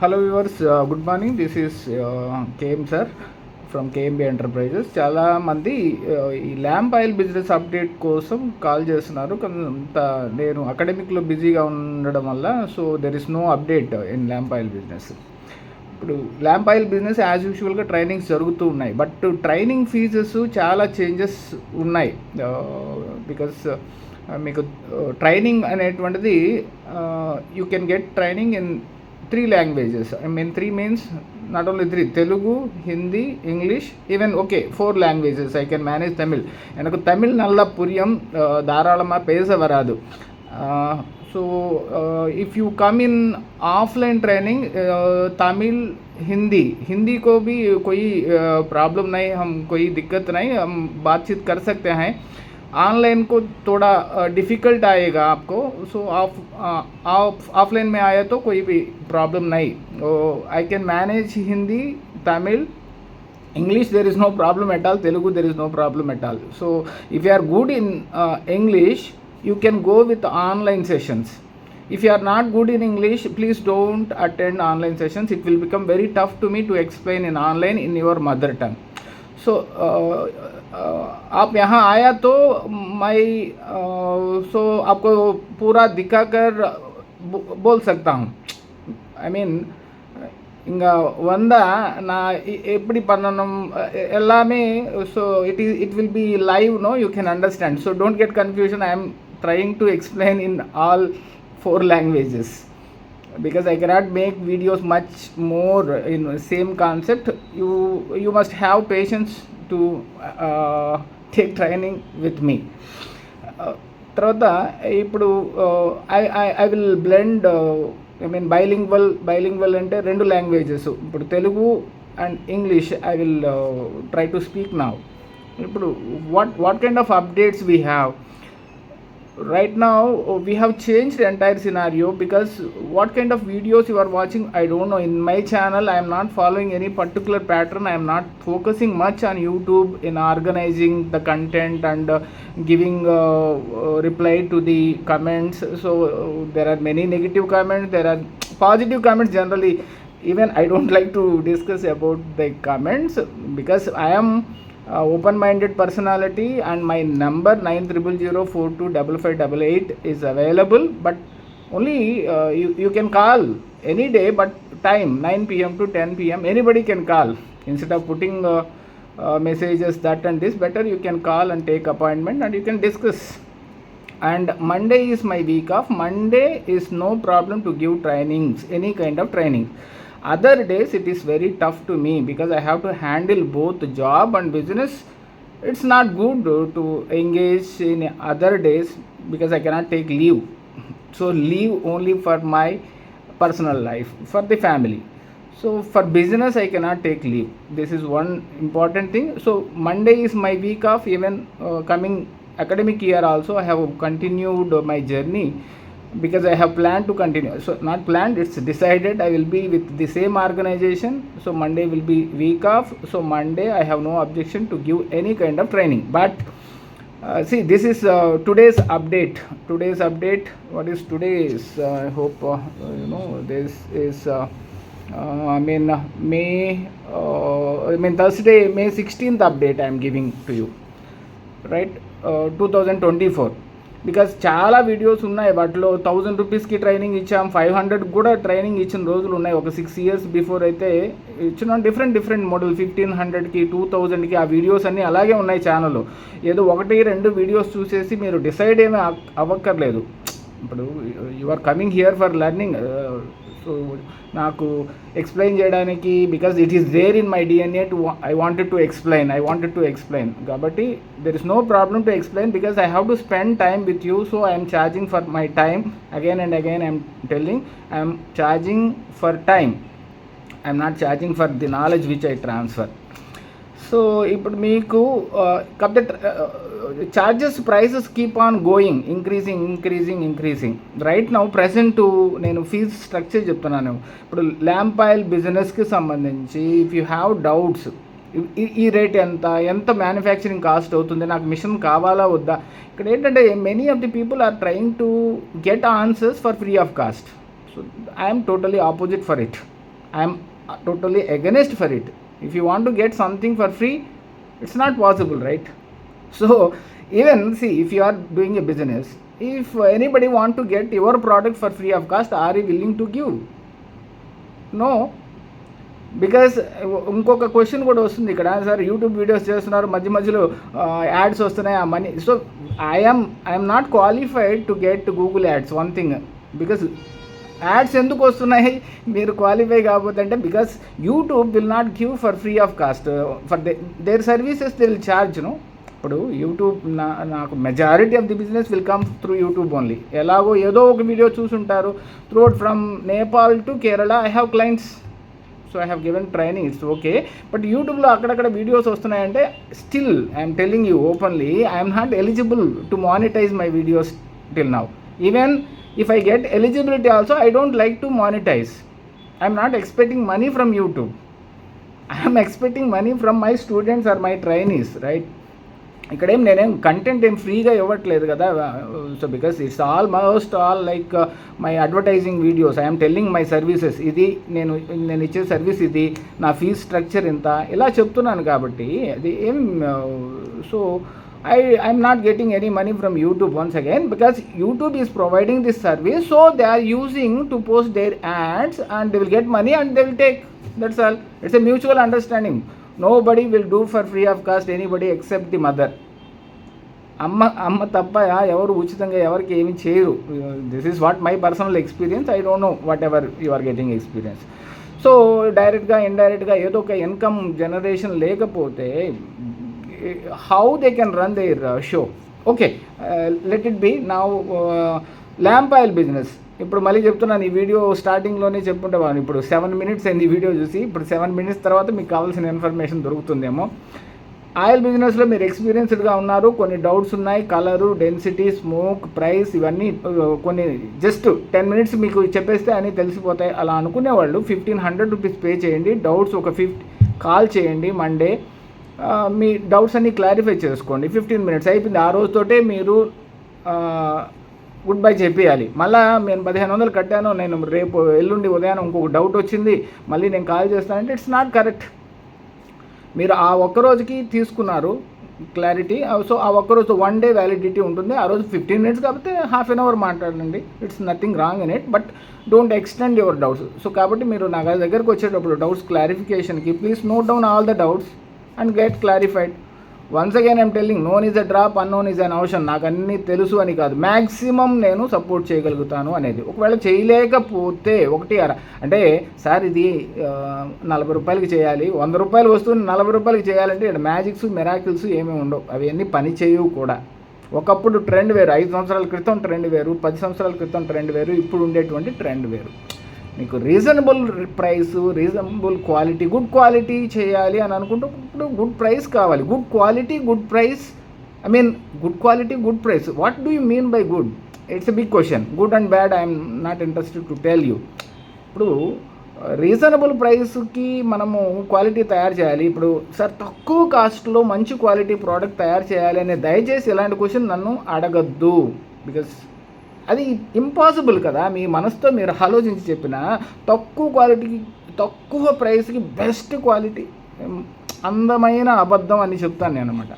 Hello viewers, good morning. This is KM sir from KMB enterprises. చాలామంది ఈ lamp oil business update కోసం call చేస్తున్నారు. కొంత నేను అకాడమిక్లో బిజీగా ఉండడం వల్ల there is no update in lamp oil business. ఇప్పుడు ల్యాంప్ ఆయిల్ బిజినెస్ యాజ్ యూజువల్గా ట్రైనింగ్స్ జరుగుతూ ఉన్నాయి. బట్ ట్రైనింగ్ ఫీజెస్ చాలా చేంజెస్ ఉన్నాయి. బికాస్ మీకు ట్రైనింగ్ అనేటువంటిది you can get training in 3 languages. I mean 3 means not only 3, Telugu, Hindi, English, even 4 languages. I can manage Tamil. எனக்கு தமிழ் நல்லா புரியும், தாராளமாக பேச வராது. if you come in offline training, Tamil Hindi को भी कोई प्रॉब्लम नहीं, हम कोई दिक्कत नहीं, हम बातचीत कर सकते हैं. ऑनलाइन को थोड़ा डिफ़िकल्ट आएगा आपको. ऑफलाइन में आया तो कोई भी प्रॉब्लम नहीं. I can manage Hindi, Tamil, English. There is no problem at all. Telugu there is no problem at all. So if you are good in English, you can go with online sessions. If you are not good in English, please don't attend online sessions. It will become very tough to me to explain in online in your mother tongue. So आप यहाँ आया तो मैं आपको पूरा दिखाकर बोल सकता हूँ. I mean ఇంకా నా ఎప్పుడు పన్ననం எல்லாமே it will be live, no, you can understand. So don't get confusion. I am trying to explain in all 4 languages because I cannot make videos much more in same concept. You must have patience to take training with me. తర్వాత ఇప్పుడు I will blend, I mean bilingual అంటే 2 languages. ఇప్పుడు Telugu and English I will try to speak now. ఇప్పుడు what kind of updates we have right now? We have changed the entire scenario because what kind of videos you are watching, I don't know. In my channel I am not following any particular pattern. I am not focusing much on YouTube in organizing the content and giving reply to the comments. So there are many negative comments, there are positive comments. Generally even I don't like to discuss about the comments because I am open-minded personality and my number 9004255588 is available. But only you can call any day, but time 9 p.m. to 10 p.m. anybody can call. Instead of putting messages that and this, better you can call and take appointment and you can discuss. And Monday is my week off. Monday is no problem to give trainings, any kind of training. Other days it is very tough to me because I have to handle both job and business. It's not good to engage in other days because I cannot take leave. So leave only for my personal life, for the family. So for business I cannot take leave. This is one important thing. So Monday is my week off. Even coming academic year also I have continued my journey because I have planned to continue. So not planned, it's decided. I will be with the same organization. So Monday will be week off. So Monday I have no objection to give any kind of training. But see, this is today's update. What is today's? I hope you know this is Thursday, May 16th update I am giving to you, right? 2024. Because చాలా videos ఉన్నాయి, వాటిలో 1000 రూపీస్కి training ఇచ్చాం, 500 కూడా training ఇచ్చిన రోజులు ఉన్నాయి. ఒక 6 years బిఫోర్ అయితే ఇచ్చిన డిఫరెంట్ మోడల్ 1500కి 2000కి ఆ వీడియోస్ అన్నీ అలాగే ఉన్నాయి ఛానల్లో. ఏదో 1-2 వీడియోస్ చూసేసి మీరు డిసైడ్ ఏమీ అవ్వక్కర్లేదు. ఇప్పుడు you are coming here for learning. So నాకు ఎక్స్ప్లెయిన్ చేయడానికి because it is there in my DNA to I wanted to explain కాబట్టి there is no problem to explain because I have to spend time with you. So I'm charging for my time. Again and again I'm telling, I'm charging for time. I'm not charging for the knowledge which I transfer. So ఇప్పుడు మీకు charges prices keep on going, increasing. Right now present నేను fees structure చెప్తున్నాను. ఇప్పుడు lamp oil బిజినెస్కి సంబంధించి if you have doubts, ఈ rate ఎంత manufacturing cost అవుతుంది, నాకు మిషన్ కావాలా వద్దా, ఇక్కడ ఏంటంటే many of the people are trying to get answers for free of cost. So I'm totally opposite for it. I'm totally against for it. If you want to get something for free, it's not possible, right? So even see, if you are doing a business, if anybody want to get your product for free of cost, are you willing to give? No. Because ఇంకొక question కూడా వస్తుంది ఇక్కడ, sir YouTube videos చేస్తున్నారు, మధ్య మధ్యలో ads వస్తున్నాయి, ఆ money. So I'm not qualified to get Google ads. One thing, because ads ఎందుకు వస్తున్నాయి మీరు క్వాలిఫై కాకపోతే అంటే, because YouTube will not give for free of cost for their services, they will charge. No, ఇప్పుడు YouTube నాకు majority of the business will come through YouTube only. ఎలాగో ఏదో ఒక వీడియో చూసుంటారు. Throughout from Nepal to Kerala I have clients, so I have given training, it's okay. But యూట్యూబ్లో అక్కడక్కడ videos వస్తున్నాయంటే, still I'm telling you openly, I'm not eligible to monetize my videos till now. Even if I get eligibility also, I don't like to monetize. I am not expecting money from YouTube. I am expecting money from my students or my trainees, right? ఇక్కడేం నేనేం content ఏం ఫ్రీగా ఇవ్వట్లేదు కదా. So because it's almost all like my advertising videos. I'm telling my services, ఇది నేను ఇచ్చే service, ఇది నా ఫీజ్ స్ట్రక్చర్ ఇంత, ఇలా చెప్తున్నాను కాబట్టి అది ఏం. So I'm not getting any money from YouTube once again, because YouTube is providing this service, so they are using to post their ads and they will get money and they will take. That's all. It's a mutual understanding. Nobody will do for free of cost anybody except the mother. అమ్మ తప్ప ఎవరు ఉచితంగా ఎవరికి ఏమి చేయరు. This is what my personal experience. I don't know whatever you are getting experience. So డైరెక్ట్గా ఇండైరెక్ట్గా ఏదో ఒక ఇన్కమ్ జనరేషన్ లేకపోతే how they can run their show. Okay, let it be. Now lamp oil business, ఇప్పుడు మళ్ళీ చెప్తున్నాను, ఈ video స్టార్టింగ్లోనే చెప్పుకుంటాను. ఇప్పుడు 7 minutes అయింది ఈ వీడియో చూసి. ఇప్పుడు 7 minutes తర్వాత మీకు కావాల్సిన ఇన్ఫర్మేషన్ దొరుకుతుందేమో. ఆయిల్ బిజినెస్లో మీరు ఎక్స్పీరియన్స్డ్గా ఉన్నారు, కొన్ని డౌట్స్ ఉన్నాయి, కలరు, డెన్సిటీ, స్మోక్, ప్రైస్, ఇవన్నీ కొన్ని జస్ట్ 10 minutes మీకు చెప్పేస్తే అన్నీ తెలిసిపోతాయి. అలా అనుకునేవాళ్ళు 1500 rupees పే చేయండి, డౌట్స్ ఒక 50 కాల్ చేయండి మండే, మీ డౌట్స్ అన్నీ క్లారిఫై చేసుకోండి. 15 minutes అయిపోయింది. ఆ రోజుతోటే మీరు గుడ్ బై చెప్పేయాలి. మళ్ళీ నేను 1500 కట్టాను, నేను రేపు ఎల్లుండి ఉదయం ఇంకొక డౌట్ వచ్చింది, మళ్ళీ నేను కాల్ చేస్తానంటే ఇట్స్ నాట్ కరెక్ట్. మీరు ఆ ఒక్కరోజుకి తీసుకున్నారు క్లారిటీ, సో ఆ ఒక్కరోజు 1 day వ్యాలిడిటీ ఉంటుంది. ఆ రోజు 15 minutes కాకపోతే ½ an hour మాట్లాడండి, it's nothing wrong in it, but don't extend your doubts. So కాబట్టి మీరు నా దగ్గరకు వచ్చేటప్పుడు డౌట్స్ క్లారిఫికేషన్కి please note down all the doubts and get clarified. Once again I'm telling, known is a drop, unknown is an ocean. నాకు అన్నీ తెలుసు అని కాదు, మ్యాక్సిమం నేను సపోర్ట్ చేయగలుగుతాను అనేది. ఒకవేళ చేయలేకపోతే ఒకటి అంటే, సార్ ఇది 40 రూపాయలకి చేయాలి, 100 రూపాయలు వస్తుంది 40 రూపాయలకి చేయాలంటే ఇక్కడ మ్యాజిక్స్ మిరాకిల్స్ ఏమీ ఉండవు, అవి అన్నీ పని చేయవు కూడా. ఒకప్పుడు ట్రెండ్ వేరు, 5 సంవత్సరాల క్రితం ట్రెండ్ వేరు, 10 సంవత్సరాల క్రితం ట్రెండ్ వేరు, ఇప్పుడు ఉండేటువంటి ట్రెండ్ వేరు. మీకు reasonable price, reasonable quality, good quality చేయాలి అని అనుకుంటే ఇప్పుడు గుడ్ ప్రైస్ కావాలి. Good quality, good price, I mean good quality, good price. What do you mean by good? It's a big question. Good and bad I'm not interested to tell you. ఇప్పుడు reasonable ప్రైస్కి మనము quality తయారు చేయాలి. ఇప్పుడు sir తక్కువ కాస్ట్లో మంచి quality product తయారు చేయాలి అనే, దయచేసి ఇలాంటి క్వశ్చన్ నన్ను అడగద్దు. బికాస్ అది ఇంపాసిబుల్ కదా. మీ మనసుతో మీరు ఆలోచించి చెప్పిన తక్కువ క్వాలిటీకి తక్కువ ప్రైస్కి బెస్ట్ క్వాలిటీ అందమైన అబద్ధం అని చెప్తాను నేను అనమాట.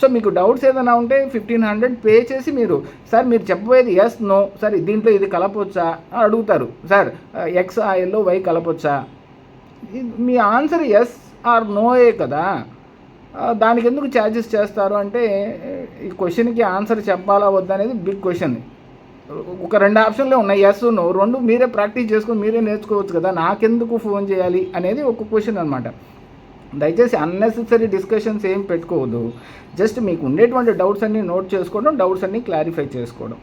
సో మీకు డౌట్స్ ఏదైనా ఉంటే 1500 పే చేసి మీరు, సార్ మీరు చెప్పబోయేది ఎస్ నో, సార్ దీంట్లో ఇది కలపొచ్చా అడుగుతారు, సార్ ఎక్స్ ఆయిల్లో వై కలపొచ్చా, మీ ఆన్సర్ ఎస్ ఆర్ నోయే కదా. దానికి ఎందుకు ఛార్జెస్ చేస్తారు అంటే, ఈ క్వశ్చన్కి ఆన్సర్ చెప్పాలా వద్దా అనేది బిగ్ క్వశ్చన్. ఒక 2 ఆప్షన్లే ఉన్నాయి, ఎస్ నో. 2 మీరే ప్రాక్టీస్ చేసుకొని మీరే నేర్చుకోవచ్చు కదా, నాకెందుకు ఫోన్ చేయాలి అనేది ఒక క్వశ్చన్ అనమాట. దయచేసి అన్నెసెసరీ డిస్కషన్స్ ఏం పెట్టుకోవద్దు. జస్ట్ మీకు ఉండేటువంటి డౌట్స్ అన్నీ నోట్ చేసుకోవడం, డౌట్స్ అన్నీ క్లారిఫై చేసుకోవడం.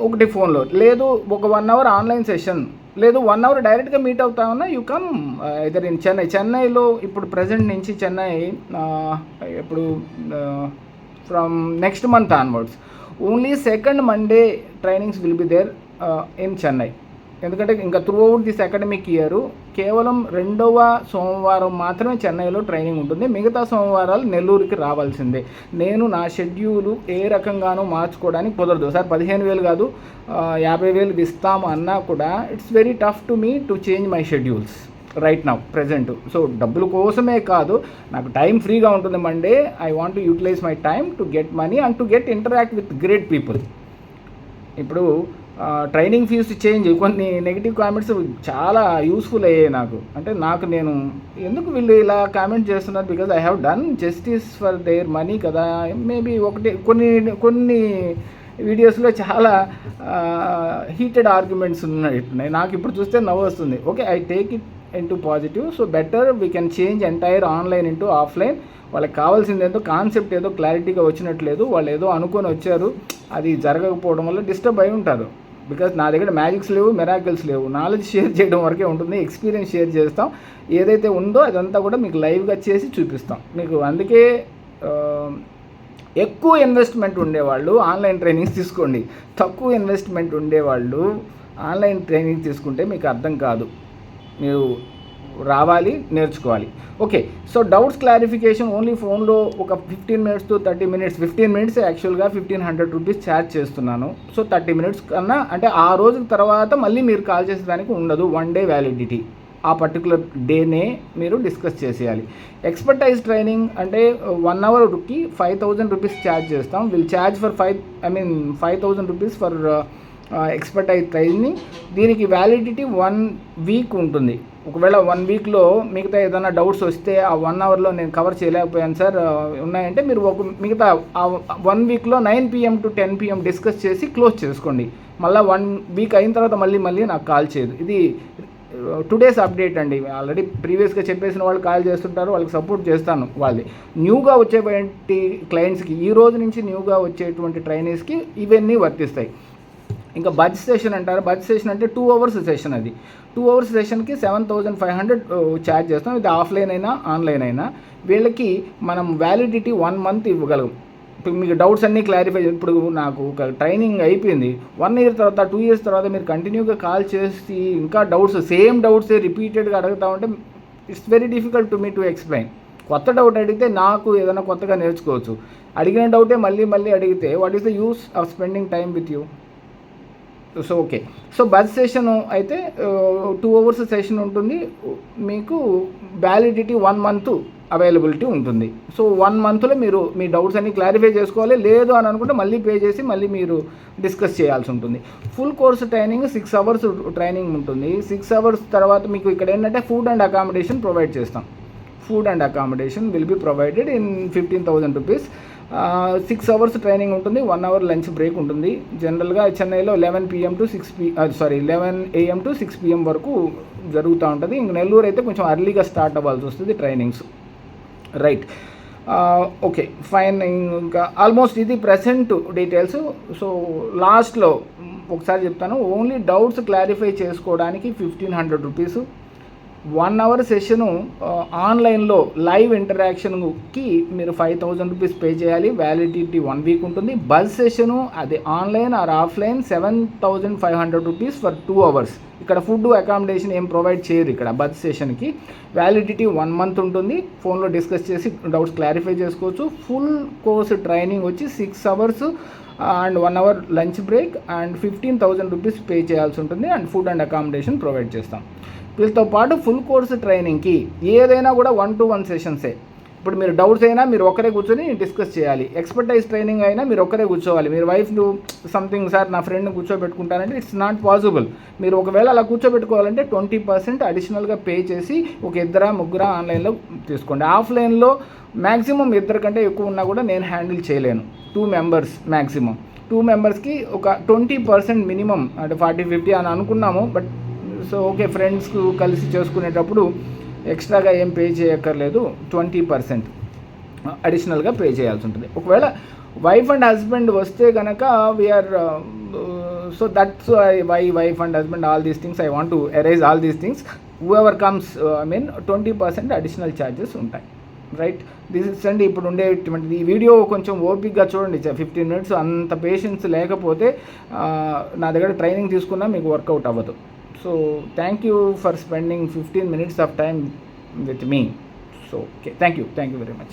ఒకటి ఫోన్లో లేదు, ఒక 1 hour ఆన్లైన్ సెషన్ లేదు, 1 hour డైరెక్ట్గా మీట్ అవుతామన్నా యూ కమ్ ఇదర్ ఇన్ చెన్నైలో. ఇప్పుడు ప్రజెంట్ నుంచి చెన్నై ఇప్పుడు from next month onwards only 2nd Monday trainings will be there in Chennai. ఎందుకంటే ఇంకా త్రూఅవుట్ దిస్ అకాడమిక్ ఇయర్ కేవలం 2వ సోమవారం మాత్రమే చెన్నైలో ట్రైనింగ్ ఉంటుంది, మిగతా సోమవారాలు నెల్లూరుకి రావాల్సిందే. నేను నా షెడ్యూలు ఏ రకంగానూ మార్చుకోవడానికి కుదరదు. సార్ 15,000 కాదు 50,000 ఇస్తాము అన్నా కూడా it's very tough to me to change my schedules. Right now present. So డబ్బుల కోసమే కాదు, నాకు టైం ఫ్రీగా ఉంటుంది Monday, I want to utilize my time to get money and to get interact with great people. ఇప్పుడు training fee change, కొన్ని negative comments చాలా useful అయ్యాయి నాకు. అంటే నేను ఎందుకు వీళ్ళు ఇలా కామెంట్ చేస్తున్నారు, because I have done justice for their money కదా. మేబీ కొన్ని వీడియోస్లో చాలా హీటెడ్ ఆర్గ్యుమెంట్స్ ఉన్నాయి. నాకు ఇప్పుడు చూస్తే నవ్వు వస్తుంది. Okay, I take it into positive. So better we can change entire online into offline. వాళ్ళకి కావాల్సింది ఏదో కాన్సెప్ట్ ఏదో క్లారిటీగా వచ్చినట్లేదు, వాళ్ళు ఏదో అనుకొని వచ్చారు, అది జరగకపోవడం వల్ల డిస్టర్బ్ అయి ఉంటారు. బికాజ్ నా దగ్గర మ్యాజిక్స్ లేవు, మెరాకిల్స్ లేవు, నాలెడ్జ్ షేర్ చేయడం వరకే ఉంటుంది, ఎక్స్పీరియన్స్ షేర్ చేస్తాం. ఏదైతే ఉందో అదంతా కూడా మీకు లైవ్గా చేసి చూపిస్తాం మీకు. అందుకే ఎక్కువ ఇన్వెస్ట్మెంట్ ఉండేవాళ్ళు ఆన్లైన్ ట్రైనింగ్స్ తీసుకోండి, తక్కువ ఇన్వెస్ట్మెంట్ ఉండేవాళ్ళు ఆన్లైన్ ట్రైనింగ్ తీసుకుంటే మీకు అర్థం కాదు. మీరు రావాలి, నేర్చుకోవాలి. Okay, so doubts clarification only ఫోన్లో ఒక 15 minutes to 30 minutes, 15 minutes యాక్చువల్గా 1,500 rupees ఛార్జ్ చేస్తున్నాను. సో 30 minutes కన్నా, అంటే ఆ రోజు తర్వాత మళ్ళీ మీరు కాల్ చేసేదానికి ఉండదు, 1 day వ్యాలిడిటీ. ఆ పర్టికులర్ డేనే మీరు డిస్కస్ చేసేయాలి. ఎక్స్పర్టైజ్ ట్రైనింగ్ అంటే 1 hourకి 5,000 rupees ఛార్జ్ చేస్తాం. Will charge for 5,000 rupees for expertise training. దీనికి వ్యాలిడిటీ 1 week ఉంటుంది. ఒకవేళ 1 weekలో మిగతా ఏదైనా డౌట్స్ వస్తే ఆ 1 hourలో నేను కవర్ చేయలేకపోయాను సార్ ఉన్నాయంటే, మీరు మిగతా ఆ 1 weekలో 9 PM to 10 PM డిస్కస్ చేసి క్లోజ్ చేసుకోండి. మళ్ళీ 1 week అయిన తర్వాత మళ్ళీ నాకు కాల్ చేయదు. ఇది టుడేస్ అప్డేట్ అండి. ఆల్రెడీ ప్రీవియస్గా చెప్పేసిన వాళ్ళు కాల్ చేస్తుంటారు, వాళ్ళకి సపోర్ట్ చేస్తాను. వాళ్ళది న్యూగా వచ్చేటువంటి క్లయింట్స్కి, ఈ రోజు నుంచి న్యూగా వచ్చేటువంటి ట్రైనీస్కి ఇవన్నీ వర్తిస్తాయి. ఇంకా బడ్జ్ సెషన్ అంటారు. బడ్జ్ సెషన్ అంటే 2 hours సెషన్. అది 2 hours సెషన్కి 7,500 ఛార్జ్ చేస్తాం. ఇది ఆఫ్లైన్ అయినా ఆన్లైన్ అయినా. వీళ్ళకి మనం వ్యాలిడిటీ 1 month ఇవ్వగలం. ఇప్పుడు మీకు డౌట్స్ అన్నీ క్లారిఫై. ఇప్పుడు నాకు ఒక ట్రైనింగ్ అయిపోయింది, 1 year తర్వాత 2 years తర్వాత మీరు కంటిన్యూగా కాల్ చేసి ఇంకా డౌట్స్, సేమ్ డౌట్సే రిపీటెడ్గా అడుగుతా ఉంటే it's very difficult to me to explain. కొత్త డౌట్ అడిగితే నాకు ఏదైనా కొత్తగా నేర్చుకోవచ్చు. అడిగిన డౌటే మళ్ళీ అడిగితే what is the use of spending time with you? So okay, so buzz session అయితే 2 hours సెషన్ ఉంటుంది. మీకు వ్యాలిడిటీ 1 month అవైలబిలిటీ ఉంటుంది. సో 1 monthలో మీరు మీ డౌట్స్ అన్ని క్లారిఫై చేసుకోవాలి. లేదు అని అనుకుంటే మళ్ళీ పే చేసి మళ్ళీ మీరు డిస్కస్ చేయాల్సి ఉంటుంది. Full course training 6 hours training ఉంటుంది. 6 hours తర్వాత మీకు ఇక్కడ ఏంటంటే ఫుడ్ అండ్ అకామిడేషన్ ప్రొవైడ్ చేస్తాం. Food and accommodation will be provided in 15,000 rupees. 6 hours training ఉంటుంది, 1 hour లంచ్ బ్రేక్ ఉంటుంది. జనరల్గా చెన్నైలో 11 AM to 6 PM వరకు జరుగుతూ ఉంటుంది. ఇంక నెల్లూరు అయితే కొంచెం అర్లీగా స్టార్ట్ అవ్వాల్సి వస్తుంది ట్రైనింగ్స్. Right, okay fine. ఇంకా ఆల్మోస్ట్ ఇది ప్రెసెంట్ డీటెయిల్స్. సో లాస్ట్లో ఒకసారి చెప్తాను. ఓన్లీ డౌట్స్ క్లారిఫై చేసుకోవడానికి 1,500 rupees. 1 hour సెషను ఆన్లైన్లో లైవ్ ఇంటరాక్షన్కి మీరు 5,000 rupees పే చేయాలి. వ్యాలిడిటీ 1 week ఉంటుంది. బజ్ సెషను అది online or offline 7,500 rupees for 2 hours. ఇక్కడ ఫుడ్ అకామిడేషన్ ఏం ప్రొవైడ్ చేయరు ఇక్కడ బజ్ సెషన్కి. వ్యాలిడిటీ 1 month ఉంటుంది. ఫోన్లో డిస్కస్ చేసి డౌట్స్ క్లారిఫై చేసుకోవచ్చు. ఫుల్ కోర్స్ ట్రైనింగ్ వచ్చి 6 hours and 1 hour lunch break and 15,000 rupees pay చేయాల్సి ఉంటుంది. And food and accommodation provide చేస్తాం. వీళ్ళతో పాటు ఫుల్ కోర్స్ ట్రైనింగ్కి ఏదైనా కూడా 1-to-1 సెషన్సే. ఇప్పుడు మీరు డౌట్స్ అయినా మీరు ఒక్కరే కూర్చొని డిస్కస్ చేయాలి. ఎక్స్పర్టైజ్ ట్రైనింగ్ అయినా మీరు ఒక్కరే కూర్చోవాలి. మీరు వైఫ్ను సంథింగ్ సార్ నా ఫ్రెండ్ని కూర్చోబెట్టుకుంటారంటే ఇట్స్ నాట్ పాసిబుల్. మీరు ఒకవేళ అలా కూర్చోబెట్టుకోవాలంటే 20% అడిషనల్గా పే చేసి ఒక 2-3 ఆన్లైన్లో తీసుకోండి. ఆఫ్లైన్లో మ్యాక్సిమం 2 కంటే ఎక్కువ ఉన్నా కూడా నేను హ్యాండిల్ చేయలేను. 2 members మ్యాక్సిమం. 2 membersకి ఒక 20% మినిమం, అంటే 40-50 అని అనుకున్నాము. బట్ సో ఓకే, ఫ్రెండ్స్కు కలిసి చేసుకునేటప్పుడు ఎక్స్ట్రాగా ఏం పే చేయక్కర్లేదు. 20% అడిషనల్గా పే చేయాల్సి ఉంటుంది. ఒకవేళ వైఫ్ అండ్ హస్బెండ్ వస్తే కనుక we are so that's why wife and husband all these things I want to arise all these things. Whoever comes 20% additional charges ఉంటాయి. రైట్, దిస్ ఇస్ అండి ఇప్పుడు ఉండేటువంటిది. ఈ వీడియో కొంచెం ఓపిక్గా చూడండి. 15 minutes అంత పేషెన్స్ లేకపోతే నా దగ్గర ట్రైనింగ్ తీసుకున్నా మీకు వర్కౌట్ అవ్వదు. So thank you for spending 15 minutes of time with me. So okay, thank you very much.